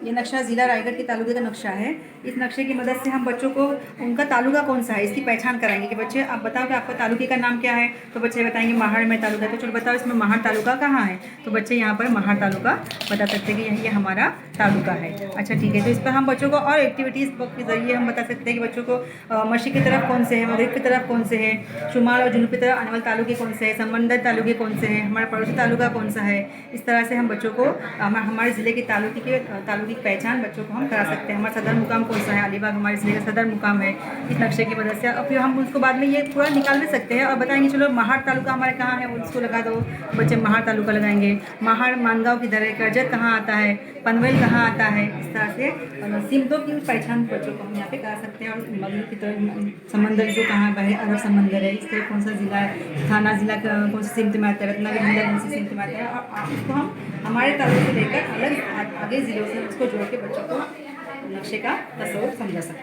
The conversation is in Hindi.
ये नक्शा ज़िला रायगढ़ के तालुके का नक्शा है। इस नक्शे की मदद से हम बच्चों को उनका तालुका कौन सा है इसकी पहचान कराएंगे कि बच्चे आप बताओ कि आपका तालुके का नाम क्या है, तो बच्चे बताएंगे महाड़ में तालुका है, तो चलो बताओ इसमें महाड़ तालुका कहाँ है, तो बच्चे यहाँ पर महाड़ तालुका बता सकते हैं कि ये हमारा तालुका है। अच्छा ठीक है, तो इस पर हम बच्चों को और एक्टिविटीज़ के ज़रिए हम बता सकते हैं कि बच्चों को मशरिक़ की तरफ कौन से है, मगरिब की तरफ कौन से है, शुमाल और जुनूब की तरफ आने वाले तालुके कौन से हैं, समंदर तालुके कौन से हैं, हमारा पड़ोसी तालुका कौन सा है। इस तरह से हम बच्चों को हमारे ज़िले के तालुके की पहचान बच्चों को हम करा सकते हैं। हमारा सदर मुकाम कौन सा है, अलीबाग हमारे ज़िले का सदर मुकाम है इस नक्शे की मदद से। और फिर हम उसको बाद में ये पूरा निकाल भी सकते हैं और बताएंगे चलो महाड़ तालुका हमारे कहाँ है, उसको लगा दो, बच्चे महाड़ तालुका लगाएंगे। महाड़ मानगांव किधर है, करजत कहाँ आता है, पनवेल कहाँ आता है। इस तरह से सिमतों की पहचान बच्चों को हम यहाँ पे करा सकते हैं। और मगरब की तरफ समंदर जो कहाँ है, अरब समंदर है, इसके कौन सा ज़िला है, थाना ज़िला कौन सी सिमत में आता है, रत्नागिरी ज़िला कौन सी सिमत में आता है। और उसको हम हमारे तालुके से लेकर अलग आगे ज़िलों से उसको जोड़ के बच्चों को नक्शे का तस्वीर समझा सकते हैं।